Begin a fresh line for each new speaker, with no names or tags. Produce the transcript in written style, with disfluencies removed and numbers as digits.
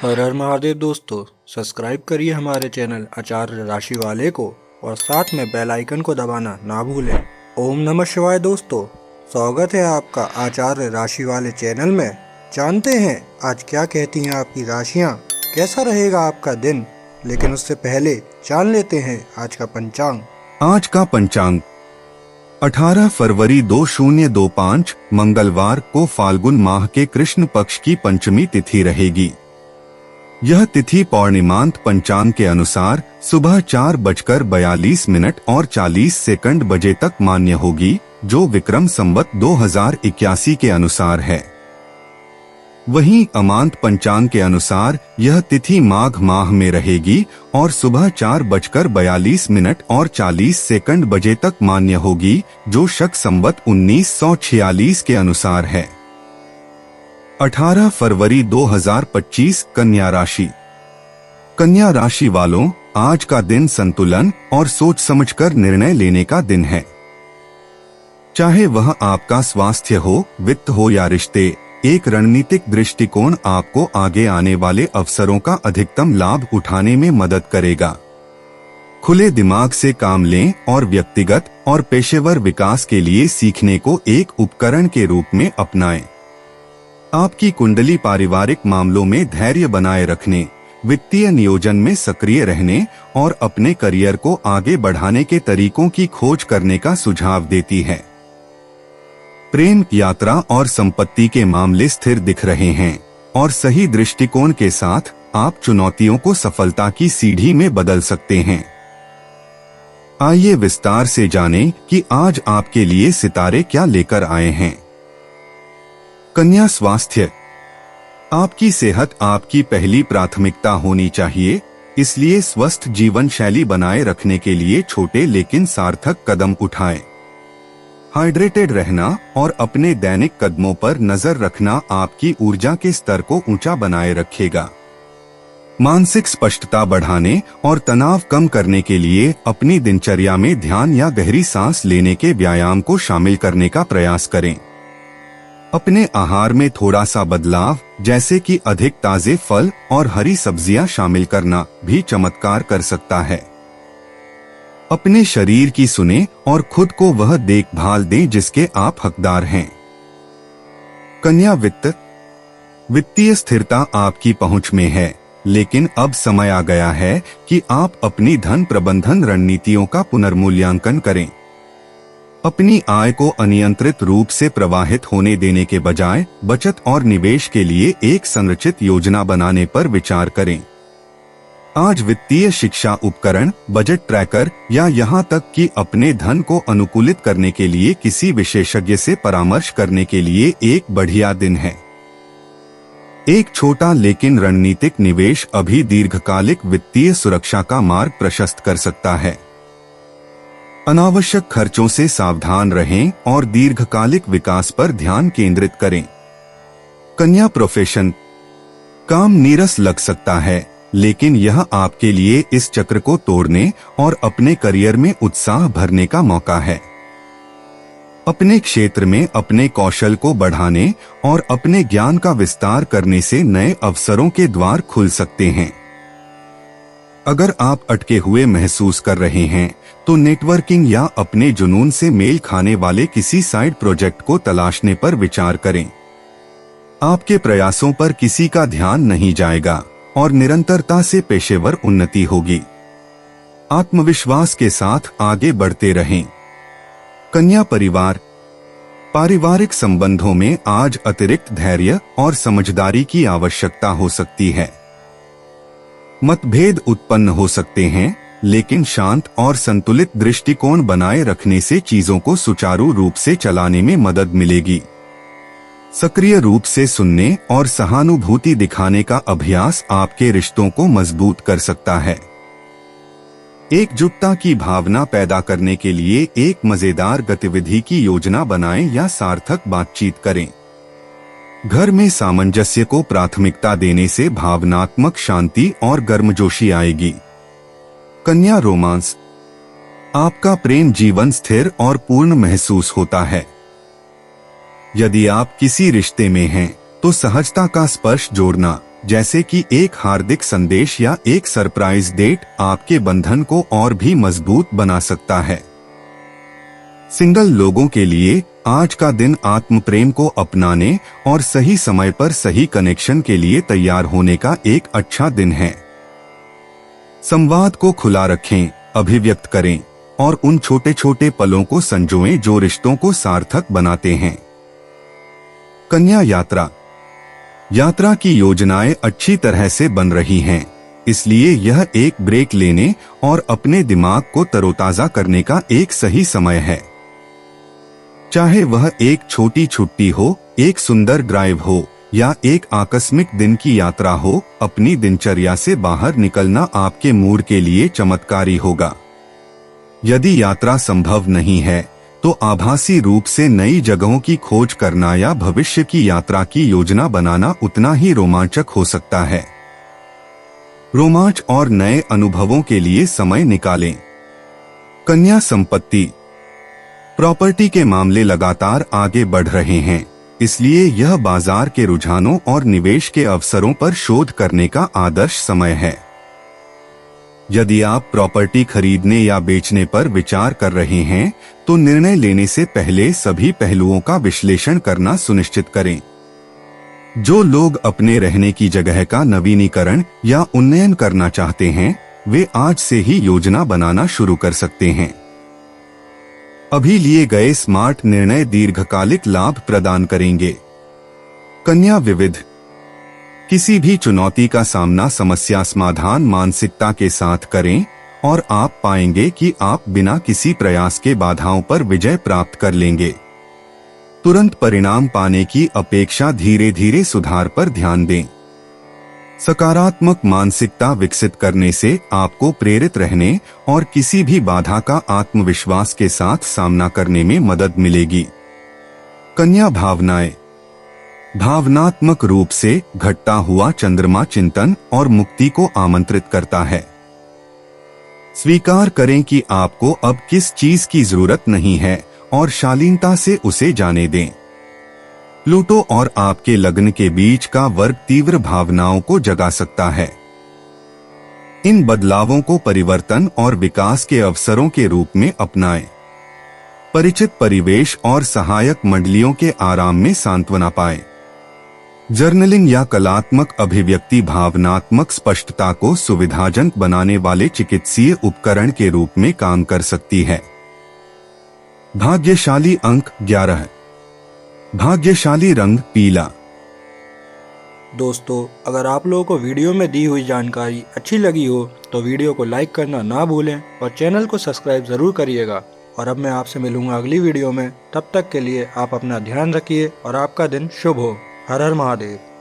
हर हर महादेव दोस्तों, सब्सक्राइब करिए हमारे चैनल आचार्य राशि वाले को और साथ में बेल आइकन को दबाना ना भूलें। ओम नमः शिवाय दोस्तों, स्वागत है आपका आचार्य राशि वाले चैनल में। जानते हैं आज क्या कहती हैं आपकी राशियां, कैसा रहेगा आपका दिन। लेकिन उससे पहले जान लेते हैं आज का पंचांग।
आज का पंचांग 18 फरवरी 2025 मंगलवार को फाल्गुन माह के कृष्ण पक्ष की पंचमी तिथि रहेगी। यह तिथि पौर्णिमांत पंचांग के अनुसार सुबह 4:42 और 40 सेकंड बजे तक मान्य होगी, जो विक्रम संवत 2081 के अनुसार है। वहीं अमांत पंचांग के अनुसार यह तिथि माघ माह में रहेगी और सुबह 4:42 और 40 सेकंड बजे तक मान्य होगी, जो शक संवत 1946 के अनुसार है। 18 फरवरी 2025 कन्या राशि। कन्या राशि वालों, आज का दिन संतुलन और सोच समझकर निर्णय लेने का दिन है। चाहे वह आपका स्वास्थ्य हो, वित्त हो या रिश्ते, एक रणनीतिक दृष्टिकोण आपको आगे आने वाले अवसरों का अधिकतम लाभ उठाने में मदद करेगा। खुले दिमाग से काम लें और व्यक्तिगत और पेशेवर विकास के लिए सीखने को एक उपकरण के रूप में अपनाएं। आपकी कुंडली पारिवारिक मामलों में धैर्य बनाए रखने, वित्तीय नियोजन में सक्रिय रहने और अपने करियर को आगे बढ़ाने के तरीकों की खोज करने का सुझाव देती है। प्रेम, यात्रा और संपत्ति के मामले स्थिर दिख रहे हैं और सही दृष्टिकोण के साथ आप चुनौतियों को सफलता की सीढ़ी में बदल सकते हैं। आइए विस्तार से जानें कि आज आपके लिए सितारे क्या लेकर आए हैं। कन्या स्वास्थ्य। आपकी सेहत आपकी पहली प्राथमिकता होनी चाहिए, इसलिए स्वस्थ जीवन शैली बनाए रखने के लिए छोटे लेकिन सार्थक कदम उठाएं। हाइड्रेटेड रहना और अपने दैनिक कदमों पर नजर रखना आपकी ऊर्जा के स्तर को ऊंचा बनाए रखेगा। मानसिक स्पष्टता बढ़ाने और तनाव कम करने के लिए अपनी दिनचर्या में ध्यान या गहरी सांस लेने के व्यायाम को शामिल करने का प्रयास करें। अपने आहार में थोड़ा सा बदलाव, जैसे कि अधिक ताजे फल और हरी सब्जियां शामिल करना भी चमत्कार कर सकता है। अपने शरीर की सुने और खुद को वह देखभाल दें जिसके आप हकदार हैं। कन्या वित्त। वित्तीय स्थिरता आपकी पहुंच में है, लेकिन अब समय आ गया है कि आप अपनी धन प्रबंधन रणनीतियों का पुनर्मूल्यांकन करें। अपनी आय को अनियंत्रित रूप से प्रवाहित होने देने के बजाय बचत और निवेश के लिए एक संरचित योजना बनाने पर विचार करें। आज वित्तीय शिक्षा उपकरण, बजट ट्रैकर या यहाँ तक कि अपने धन को अनुकूलित करने के लिए किसी विशेषज्ञ से परामर्श करने के लिए एक बढ़िया दिन है। एक छोटा लेकिन रणनीतिक निवेश अभी दीर्घकालिक वित्तीय सुरक्षा का मार्ग प्रशस्त कर सकता है। अनावश्यक खर्चों से सावधान रहें और दीर्घकालिक विकास पर ध्यान केंद्रित करें। कन्या प्रोफेशन। काम नीरस लग सकता है, लेकिन यह आपके लिए इस चक्र को तोड़ने और अपने करियर में उत्साह भरने का मौका है। अपने क्षेत्र में अपने कौशल को बढ़ाने और अपने ज्ञान का विस्तार करने से नए अवसरों के द्वार खुल सकते हैं। अगर आप अटके हुए महसूस कर रहे हैं, तो नेटवर्किंग या अपने जुनून से मेल खाने वाले किसी साइड प्रोजेक्ट को तलाशने पर विचार करें। आपके प्रयासों पर किसी का ध्यान नहीं जाएगा और निरंतरता से पेशेवर उन्नति होगी। आत्मविश्वास के साथ आगे बढ़ते रहें। कन्या परिवार। पारिवारिक संबंधों में आज अतिरिक्त धैर्य और समझदारी की आवश्यकता हो सकती है। मतभेद उत्पन्न हो सकते हैं, लेकिन शांत और संतुलित दृष्टिकोण बनाए रखने से चीजों को सुचारू रूप से चलाने में मदद मिलेगी। सक्रिय रूप से सुनने और सहानुभूति दिखाने का अभ्यास आपके रिश्तों को मजबूत कर सकता है। एकजुटता की भावना पैदा करने के लिए एक मजेदार गतिविधि की योजना बनाएं या सार्थक बातचीत करें। घर में सामंजस्य को प्राथमिकता देने से भावनात्मक शांति और गर्मजोशी आएगी। कन्या रोमांस। आपका प्रेम जीवन स्थिर और पूर्ण महसूस होता है। यदि आप किसी रिश्ते में हैं, तो सहजता का स्पर्श जोड़ना, जैसे कि एक हार्दिक संदेश या एक सरप्राइज डेट आपके बंधन को और भी मजबूत बना सकता है। सिंगल लोगों के लिए आज का दिन आत्म प्रेम को अपनाने और सही समय पर सही कनेक्शन के लिए तैयार होने का एक अच्छा दिन है। संवाद को खुला रखें, अभिव्यक्त करें और उन छोटे छोटे पलों को संजोएं जो रिश्तों को सार्थक बनाते हैं। कन्या यात्रा की योजनाएं अच्छी तरह से बन रही हैं, इसलिए यह एक ब्रेक लेने और अपने दिमाग को तरोताजा करने का एक सही समय है। चाहे वह एक छोटी छुट्टी हो, एक सुंदर ड्राइव हो या एक आकस्मिक दिन की यात्रा हो, अपनी दिनचर्या से बाहर निकलना आपके मूड के लिए चमत्कारी होगा। यदि यात्रा संभव नहीं है तो आभासी रूप से नई जगहों की खोज करना या भविष्य की यात्रा की योजना बनाना उतना ही रोमांचक हो सकता है। रोमांच और नए अनुभवों के लिए समय निकालें। कन्या संपत्ति, प्रॉपर्टी के मामले लगातार आगे बढ़ रहे हैं, इसलिए यह बाजार के रुझानों और निवेश के अवसरों पर शोध करने का आदर्श समय है। यदि आप प्रॉपर्टी खरीदने या बेचने पर विचार कर रहे हैं तो निर्णय लेने से पहले सभी पहलुओं का विश्लेषण करना सुनिश्चित करें। जो लोग अपने रहने की जगह का नवीनीकरण या उन्नयन करना चाहते हैं, वे आज से ही योजना बनाना शुरू कर सकते हैं। अभी लिए गए स्मार्ट निर्णय दीर्घकालिक लाभ प्रदान करेंगे। कन्या विविध, किसी भी चुनौती का सामना समस्या समाधान मानसिकता के साथ करें और आप पाएंगे कि आप बिना किसी प्रयास के बाधाओं पर विजय प्राप्त कर लेंगे। तुरंत परिणाम पाने की अपेक्षा धीरे धीरे सुधार पर ध्यान दें। सकारात्मक मानसिकता विकसित करने से आपको प्रेरित रहने और किसी भी बाधा का आत्मविश्वास के साथ सामना करने में मदद मिलेगी। कन्या भावनाएं, भावनात्मक रूप से घटता हुआ चंद्रमा चिंतन और मुक्ति को आमंत्रित करता है। स्वीकार करें कि आपको अब किस चीज की जरूरत नहीं है और शालीनता से उसे जाने दें। प्लूटो और आपके लग्न के बीच का वर्ग तीव्र भावनाओं को जगा सकता है। इन बदलावों को परिवर्तन और विकास के अवसरों के रूप में अपनाएं। परिचित परिवेश और सहायक मंडलियों के आराम में सांत्वना पाएं। जर्नलिंग या कलात्मक अभिव्यक्ति भावनात्मक स्पष्टता को सुविधाजनक बनाने वाले चिकित्सीय उपकरण के रूप में काम कर सकती है। भाग्यशाली अंक 11, भाग्यशाली रंग पीला।
दोस्तों, अगर आप लोगों को वीडियो में दी हुई जानकारी अच्छी लगी हो तो वीडियो को लाइक करना ना भूलें और चैनल को सब्सक्राइब ज़रूर करिएगा। और अब मैं आपसे मिलूंगा अगली वीडियो में। तब तक के लिए आप अपना ध्यान रखिए और आपका दिन शुभ हो। हर हर महादेव।